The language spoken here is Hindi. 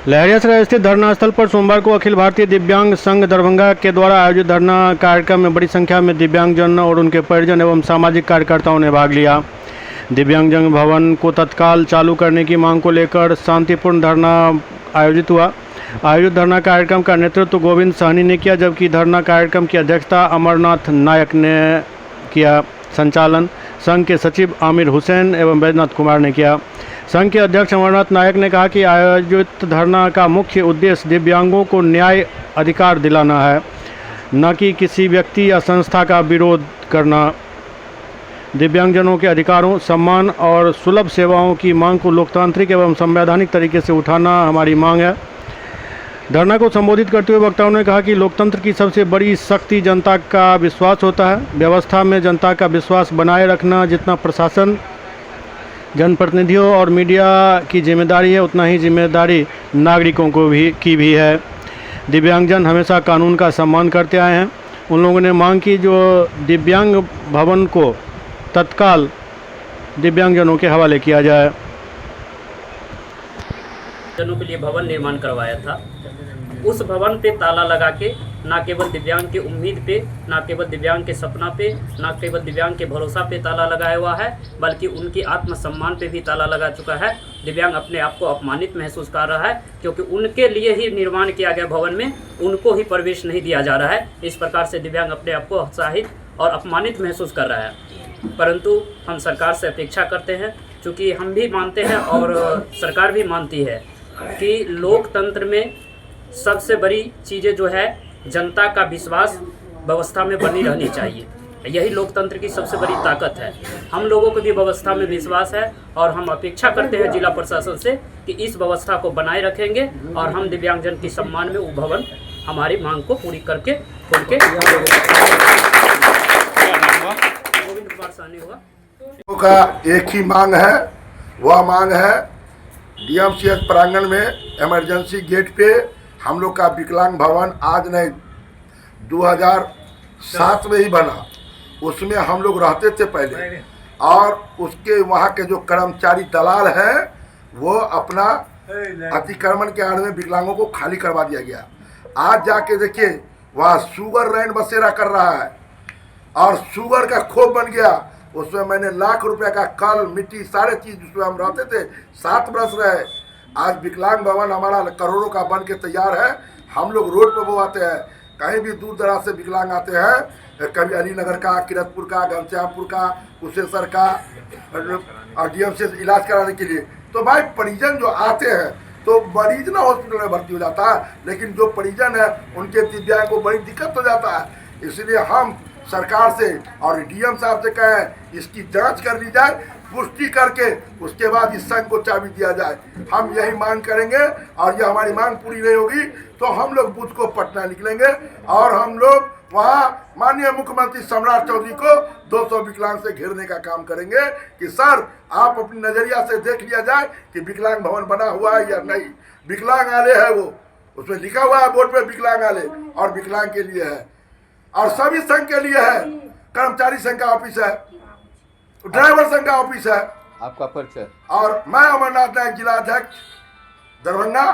लहरियासराय स्थित धरना स्थल पर सोमवार को अखिल भारतीय दिव्यांग संघ दरभंगा के द्वारा आयोजित धरना कार्यक्रम में बड़ी संख्या में दिव्यांगजन और उनके परिजन एवं सामाजिक कार्यकर्ताओं ने भाग लिया। दिव्यांगजन भवन को तत्काल चालू करने की मांग को लेकर शांतिपूर्ण धरना आयोजित हुआ। आयोजित धरना कार्यक्रम का नेतृत्व गोविंद सहनी ने किया, जबकि धरना कार्यक्रम की अध्यक्षता अमरनाथ नायक ने किया। संचालन संघ के सचिव आमिर हुसैन एवं बैजनाथ कुमार ने किया। संघ के अध्यक्ष अमरनाथ नायक ने कहा कि आयोजित धरना का मुख्य उद्देश्य दिव्यांगों को न्याय अधिकार दिलाना है, न कि किसी व्यक्ति या संस्था का विरोध करना। दिव्यांगजनों के अधिकारों, सम्मान और सुलभ सेवाओं की मांग को लोकतांत्रिक एवं संवैधानिक तरीके से उठाना हमारी मांग है। धरना को संबोधित करते हुए वक्ताओं ने कहा कि लोकतंत्र की सबसे बड़ी शक्ति जनता का विश्वास होता है। व्यवस्था में जनता का विश्वास बनाए रखना जितना प्रशासन, जनप्रतिनिधियों और मीडिया की जिम्मेदारी है, उतना ही जिम्मेदारी नागरिकों को भी है। दिव्यांगजन हमेशा कानून का सम्मान करते आए हैं। उन लोगों ने मांग की जो दिव्यांग भवन को तत्काल दिव्यांगजनों के हवाले किया जाए। जनों के लिए भवन निर्माण करवाया था। उस भवन पे ताला लगा के ना केवल दिव्यांग के उम्मीद पे, ना केवल दिव्यांग के सपना पे, ना केवल दिव्यांग के भरोसा पे ताला लगाया हुआ है, बल्कि उनकी आत्मसम्मान पे भी ताला लगा चुका है। दिव्यांग अपने आप को अपमानित महसूस कर रहा है, क्योंकि उनके लिए ही निर्माण किया गया भवन में उनको ही प्रवेश नहीं दिया जा रहा है। इस प्रकार से दिव्यांग अपने आप को उत्साहित और अपमानित महसूस कर रहा है। परंतु हम सरकार से अपेक्षा करते हैं, चूँकि हम भी मानते हैं और सरकार भी मानती है कि लोकतंत्र में सबसे बड़ी चीज़ें जो है जनता का विश्वास व्यवस्था में बनी रहनी चाहिए। यही लोकतंत्र की सबसे बड़ी ताकत है। हम लोगों को भी व्यवस्था में विश्वास है और हम अपेक्षा करते हैं जिला प्रशासन से कि इस व्यवस्था को बनाए रखेंगे और हम दिव्यांगजन के सम्मान में वो भवन हमारी मांग को पूरी करके खोल के। गोविंद कुमार सहनी हुआ का एक ही मांग है, वह मांग है डीएमसीएच प्रांगण में इमरजेंसी गेट पे हम लोग का विकलांग भवन आज नहीं 2007 में ही बना। उसमें हम लोग रहते थे पहले, और उसके वहाँ के जो कर्मचारी दलाल हैं वो अपना अतिक्रमण के आड़ में विकलांगों को खाली करवा दिया गया। आज जाके देखिए वहाँ शुगर रैन बसेरा कर रहा है और शुगर का खोप बन गया। उसमें मैंने लाख रुपए का कल, मिट्टी, सारे चीज जिसमें हम रहते थे 7 बरस रहे। आज विकलांग भवन हमारा करोड़ों का बन के तैयार है। हम लोग रोड पर वो आते हैं, कहीं भी दूर दराज से विकलांग आते हैं, कभी अलीनगर का, किरतपुर का, घनश्यामपुर का, कुशेश्वर का, और डीएम से इलाज कराने के लिए। तो भाई परिजन जो आते हैं तो मरीज ना हॉस्पिटल में भर्ती हो जाता है, लेकिन जो परिजन है उनके दिव्यांग को बड़ी दिक्कत हो जाता है। इसलिए हम सरकार से और डीएम साहब से कहें इसकी जांच कर ली जाए, पुष्टि करके उसके बाद इस संघ को चाबी दिया जाए। हम यही मांग करेंगे और ये हमारी मांग पूरी नहीं होगी तो हम लोग बुध को पटना निकलेंगे और हम लोग वहाँ माननीय मुख्यमंत्री सम्राट चौधरी को 200 विकलांग से घेरने का काम करेंगे कि सर आप अपनी नजरिया से देख लिया जाए कि विकलांग भवन बना हुआ है या नहीं। विकलांग आले है, वो उसमें लिखा हुआ है बोर्ड पे विकलांग आले, और विकलांग के लिए है और सभी संघ के लिए है। कर्मचारी संघ का ऑफिस है, ड्राइवर संघ का ऑफिस है। आपका परिचय? और मैं अमरनाथ नायक, जिला अध्यक्ष दरभंगा।